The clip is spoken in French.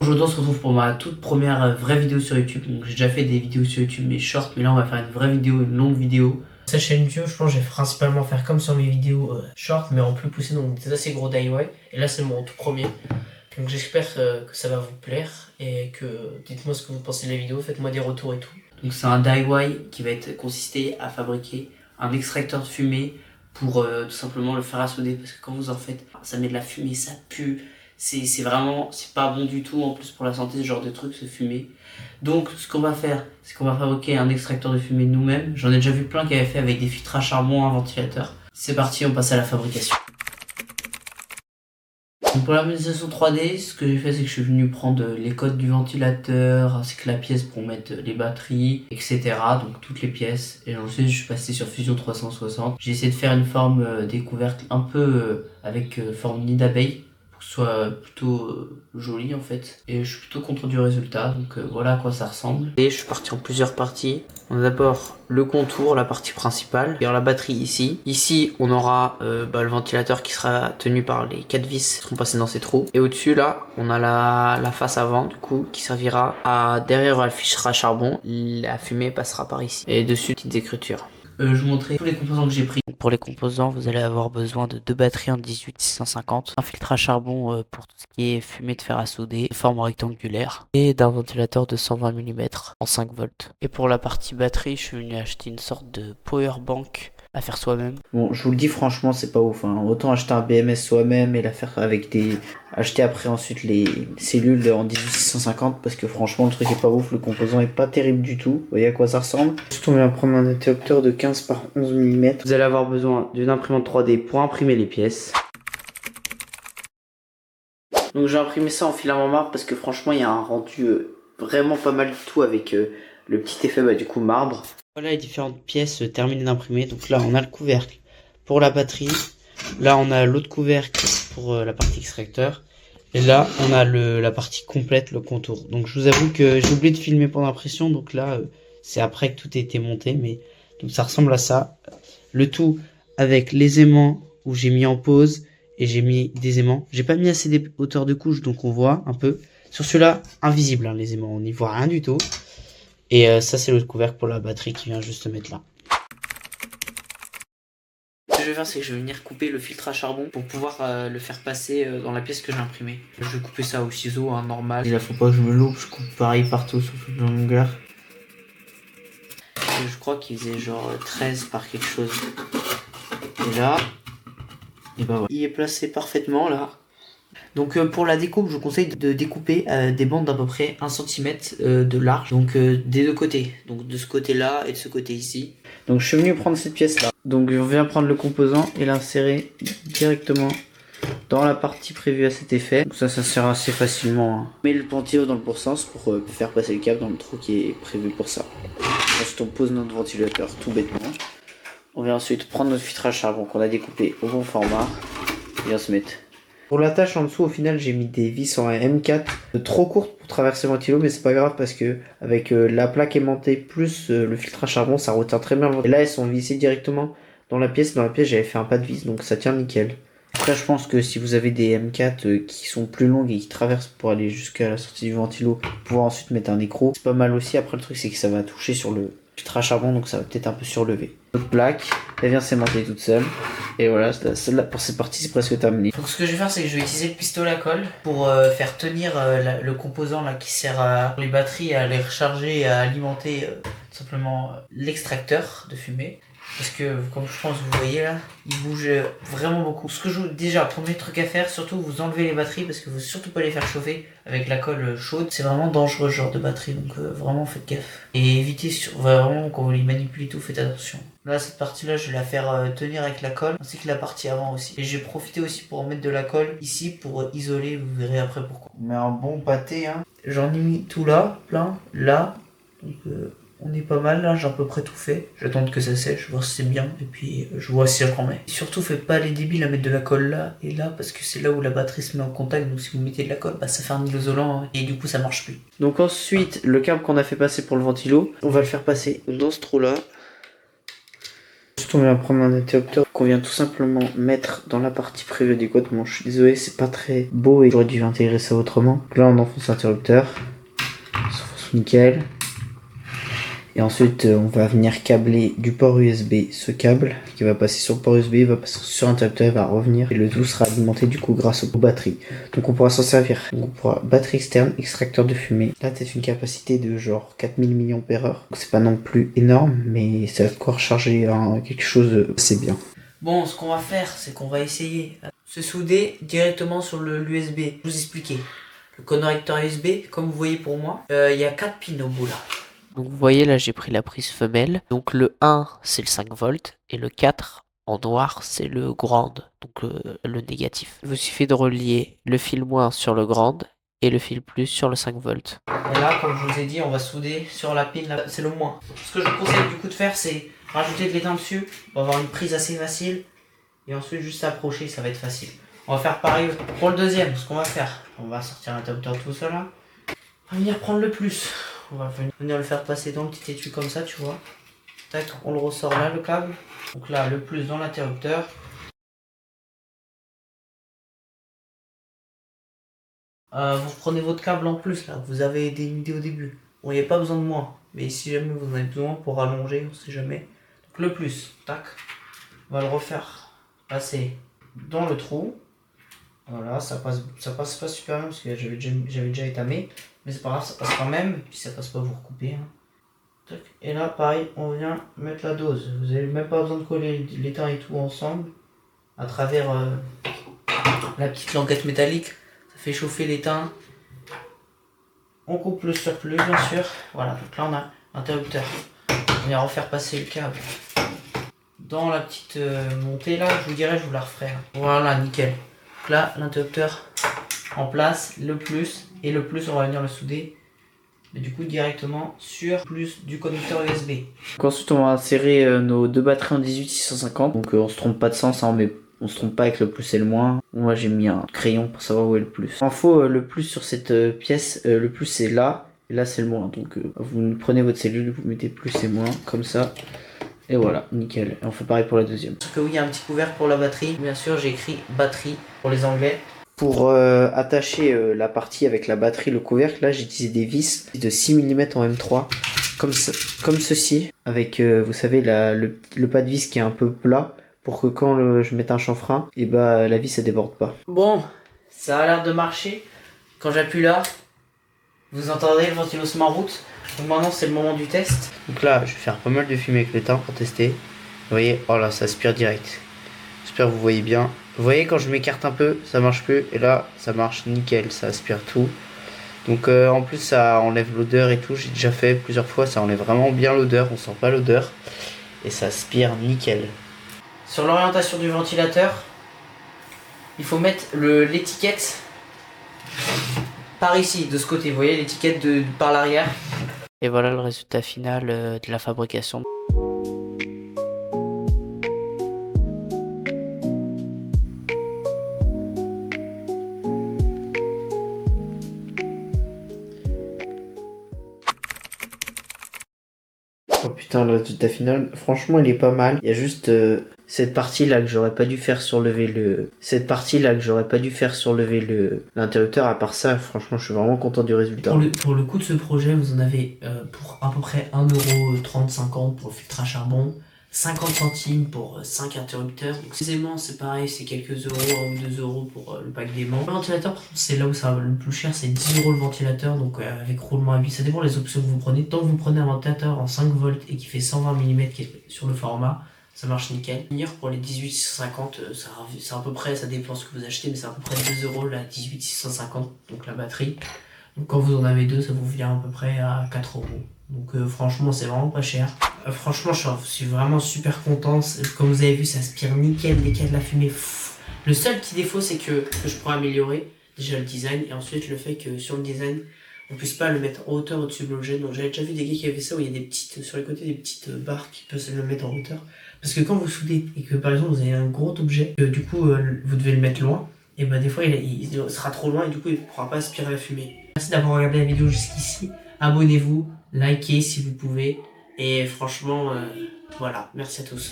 Aujourd'hui, on se retrouve pour ma toute première vraie vidéo sur YouTube. Donc, j'ai déjà fait des vidéos sur YouTube, mais short, mais là, on va faire une vraie vidéo, une longue vidéo. Sa chaîne YouTube, je pense que je vais principalement faire comme sur mes vidéos short, mais en plus poussé, donc des assez gros DIY. Et là, c'est mon tout premier. Donc, j'espère que ça va vous plaire et que dites-moi ce que vous pensez de la vidéo, faites-moi des retours et tout. Donc, c'est un DIY qui va être consisté à fabriquer un extracteur de fumée pour tout simplement le faire à souder, parce que quand vous en faites, ça met de la fumée, ça pue. C'est vraiment, c'est pas bon du tout en plus pour la santé, ce genre de truc, ce fumer. Donc ce qu'on va faire, c'est qu'on va fabriquer un extracteur de fumée nous-mêmes. J'en ai déjà vu plein qui avaient fait avec des filtres à charbon, un ventilateur. C'est parti, on passe à la fabrication. Donc pour la modélisation 3D, ce que j'ai fait, c'est que je suis venu prendre les codes du ventilateur, ainsi que la pièce pour mettre les batteries, etc. Donc toutes les pièces. Et ensuite, je suis passé sur Fusion 360. J'ai essayé de faire une forme des couvercles un peu avec forme nid d'abeille, soit plutôt joli en fait, et je suis plutôt content du résultat. Donc voilà à quoi ça ressemble. Et je suis parti en plusieurs parties. On a d'abord le contour, la partie principale, et la batterie ici on aura le ventilateur qui sera tenu par les 4 vis qui seront passées dans ces trous, et au dessus là on a la face avant du coup qui servira à, derrière la fiche à charbon, la fumée passera par ici, et dessus petites écritures. Je vous montrerai tous les composants que j'ai pris. Pour les composants, vous allez avoir besoin de 2 batteries en 18-650, un filtre à charbon pour tout ce qui est fumée de fer à souder, de forme rectangulaire, et d'un ventilateur de 120 mm en 5 volts. Et pour la partie batterie, je suis venu acheter une sorte de power bank à faire soi-même. Bon, je vous le dis franchement, c'est pas ouf, hein. Autant acheter un BMS soi-même et la faire avec des... acheter après ensuite les cellules en 1850, parce que franchement le truc est pas ouf, le composant est pas terrible du tout. Vous voyez à quoi ça ressemble. Ensuite on vient prendre un interrupteur de 15 par 11 mm. Vous allez avoir besoin d'une imprimante 3D pour imprimer les pièces. Donc j'ai imprimé ça en filament marbre parce que franchement il y a un rendu vraiment pas mal du tout avec le petit effet du coup marbre. Voilà les différentes pièces terminées d'imprimer. Donc là on a le couvercle pour la batterie. Là on a l'autre couvercle pour la partie extracteur. Et là on a la partie complète, le contour. Donc je vous avoue que j'ai oublié de filmer pendant l'impression. Donc là c'est après que tout a été monté. Mais donc ça ressemble à ça. Le tout avec les aimants où j'ai mis en pause. Et j'ai mis des aimants. J'ai pas mis assez des hauteurs de couche, donc on voit un peu. Sur celui-là, invisible, hein, les aimants. On n'y voit rien du tout. Et ça, c'est le couvercle pour la batterie qui vient juste se mettre là. Ce que je vais faire, c'est que je vais venir couper le filtre à charbon pour pouvoir le faire passer dans la pièce que j'ai imprimée. Je vais couper ça au ciseau, hein, normal. Il ne faut pas que je me loupe. Je coupe pareil partout sur toute la longueur. Et je crois qu'il faisait genre 13 par quelque chose. Et là... et bah ouais. Il est placé parfaitement là. Donc pour la découpe, je vous conseille de découper des bandes d'à peu près 1 cm de large. Donc des deux côtés. Donc de ce côté là et de ce côté ici. Donc je suis venu prendre cette pièce là. Donc je viens prendre le composant et l'insérer directement dans la partie prévue à cet effet. Donc ça sert assez facilement, hein. On met le ventilo dans le bon sens pour faire passer le câble dans le trou qui est prévu pour ça. Ensuite on pose notre ventilateur tout bêtement. On vient ensuite prendre notre filtre à charbon qu'on a découpé au bon format et on se met. Pour l'attache en dessous, au final, j'ai mis des vis en M4 trop courtes pour traverser le ventilo, mais c'est pas grave parce que avec la plaque aimantée plus le filtre à charbon, ça retient très bien le ventilo. Et là, elles sont vissées directement dans la pièce. Dans la pièce, j'avais fait un pas de vis, donc ça tient nickel. Après, je pense que si vous avez des M4 qui sont plus longues et qui traversent pour aller jusqu'à la sortie du ventilo, pouvoir ensuite mettre un écrou, c'est pas mal aussi. Après, le truc, c'est que ça va toucher sur le filtre à charbon, donc ça va peut-être un peu surlever. Notre plaque, elle vient s'aimanter toute seule. Et voilà, celle-là, pour cette partie, c'est presque terminé. Donc ce que je vais faire, c'est que je vais utiliser le pistolet à colle pour faire tenir le composant là qui sert à les batteries, à les recharger et à alimenter tout simplement l'extracteur de fumée. Parce que comme je pense que vous voyez là, il bouge vraiment beaucoup. Ce que je vous déjà, premier truc à faire, surtout vous enlevez les batteries parce que vous surtout pas les faire chauffer avec la colle chaude. C'est vraiment dangereux ce genre de batterie, donc vraiment faites gaffe. Et évitez vraiment quand vous les manipulez tout, faites attention. Là cette partie là je vais la faire tenir avec la colle, ainsi que la partie avant aussi. Et j'ai profité aussi pour mettre de la colle ici pour isoler, vous verrez après pourquoi. On met un bon pâté, hein. J'en ai mis tout là, plein, là. Donc on est pas mal là, j'ai à peu près tout fait. J'attends que ça sèche, voir si c'est bien, et puis je vois si ça prend. Et surtout faites pas les débiles à mettre de la colle là et là, parce que c'est là où la batterie se met en contact, donc si vous mettez de la colle, bah ça fait un isolant, hein, et du coup ça marche plus. Donc ensuite, le câble qu'on a fait passer pour le ventilo, on va le faire passer dans ce trou là. Ensuite, on vient prendre un interrupteur qu'on vient tout simplement mettre dans la partie privée du code. Bon, je suis désolé, c'est pas très beau et j'aurais dû intégrer ça autrement. Donc là, on enfonce l'interrupteur. Ça enfonce nickel. Et ensuite, on va venir câbler du port USB ce câble qui va passer sur le port USB, il va passer sur l'interrupteur, il va revenir et le tout sera alimenté du coup grâce aux batteries. Donc on pourra s'en servir. Donc on pourra batterie externe, extracteur de fumée. Là, c'est une capacité de genre 4000 mAh. Donc c'est pas non plus énorme, mais ça va pouvoir charger quelque chose assez bien. Bon, ce qu'on va faire, c'est qu'on va essayer de se souder directement sur l'USB. Je vais vous expliquer. Le connecteur USB, comme vous voyez pour moi, il y a 4 pins au bout là. Donc vous voyez là j'ai pris la prise femelle. Donc le 1 c'est le 5 volts et le 4 en noir c'est le ground, donc le négatif. Il vous suffit de relier le fil moins sur le ground et le fil plus sur le 5 volts. Et là comme je vous ai dit on va souder sur la pin, c'est le moins. Ce que je vous conseille du coup de faire c'est rajouter de l'étain dessus pour avoir une prise assez facile et ensuite juste approcher, ça va être facile. On va faire pareil pour le deuxième. Ce qu'on va faire, on va sortir l'interrupteur tout seul là. On va venir prendre le plus. On va venir le faire passer dans le petit étui comme ça, tu vois. Tac, on le ressort là, le câble. Donc là, le plus dans l'interrupteur. Vous prenez votre câble en plus, là. Vous avez des idées au début. Bon, il n'y a pas besoin de moi. Mais si jamais vous en avez besoin pour rallonger, on sait jamais. Donc le plus, tac. On va le refaire passer dans le trou. Voilà, ça passe pas super bien parce que j'avais déjà étamé. Mais c'est pas grave, ça passe quand même. Et puis ça passe pas, vous recoupez. Hein. Et là, pareil, on vient mettre la dose. Vous n'avez même pas besoin de coller l'étain et tout ensemble. À travers la petite languette métallique. Ça fait chauffer l'étain. On coupe le surplus, bien sûr. Voilà, donc là on a l'interrupteur. On vient refaire passer le câble dans la petite montée là. Je vous dirai, je vous la referai. Hein. Voilà, nickel. Donc là, l'interrupteur en place, le plus, et le plus on va venir le souder, mais du coup directement sur plus du connecteur USB. Donc ensuite on va insérer nos deux batteries en 18650, donc on se trompe pas de sens, hein, mais on se trompe pas avec le plus et le moins. Moi j'ai mis un crayon pour savoir où est le plus. Info, le plus sur cette pièce, le plus c'est là, et là c'est le moins, donc vous prenez votre cellule, vous mettez plus et moins, comme ça. Et voilà, nickel. Et on fait pareil pour la deuxième. Parce que oui, il y a un petit couvercle pour la batterie. Bien sûr, j'ai écrit batterie pour les anglais. Pour attacher la partie avec la batterie, le couvercle, là j'ai utilisé des vis de 6 mm en M3. Comme ceci. Avec, vous savez, le pas de vis qui est un peu plat. Pour que quand je mette un chanfrein, et bah la vis elle déborde pas. Bon, ça a l'air de marcher. Quand j'appuie là, vous entendez le ventilo se met en route. Donc maintenant c'est le moment du test. Donc là je vais faire pas mal de fumée avec le temps pour tester. Vous voyez, oh là ça aspire direct. J'espère que vous voyez bien. Vous voyez quand je m'écarte un peu, ça marche plus. Et là ça marche nickel, ça aspire tout. Donc en plus ça enlève l'odeur et tout. J'ai déjà fait plusieurs fois, ça enlève vraiment bien l'odeur. On sent pas l'odeur. Et ça aspire nickel. Sur l'orientation du ventilateur, il faut mettre l'étiquette par ici, de ce côté. Vous voyez l'étiquette par l'arrière. Et voilà le résultat final de la fabrication. Oh putain, le résultat final, franchement il est pas mal. Il y a juste cette partie là que j'aurais pas dû faire surlever l'interrupteur. À part ça, franchement je suis vraiment content du résultat. Pour le coût de ce projet, vous en avez pour à peu près 1,30-50€ pour le filtre à charbon, 50 centimes pour 5 interrupteurs. Donc aisément c'est pareil, c'est quelques euros, 1 ou 2 euros pour le pack d'aimants. Le ventilateur, par contre, c'est là où ça va le plus cher, c'est 10€ le ventilateur, donc avec roulement à vis. Ça dépend des options que vous prenez. Tant que vous prenez un ventilateur en 5 volts et qui fait 120 mm qui est sur le format, ça marche nickel. Pour les 18650, c'est à peu près, ça dépend ce que vous achetez, mais c'est à peu près 2€ la 18650, donc la batterie. Donc quand vous en avez deux, ça vous vient à peu près à 4€. Donc franchement c'est vraiment pas cher. Franchement je suis vraiment super content. Comme vous avez vu ça aspire nickel dès qu'il y a de la fumée. Le seul petit défaut c'est que je pourrais améliorer déjà le design. Et ensuite le fait que sur le design on puisse pas le mettre en hauteur au-dessus de l'objet. Donc j'avais déjà vu des gars qui avaient fait ça où il y a des petites, sur les côtés des petites barres qui peuvent se le mettre en hauteur. Parce que quand vous soudez et que par exemple vous avez un gros objet, du coup vous devez le mettre loin. Et bah des fois il sera trop loin et du coup il ne pourra pas aspirer la fumée. Merci d'avoir regardé la vidéo jusqu'ici. Abonnez-vous, likez si vous pouvez. Et franchement, voilà, merci à tous.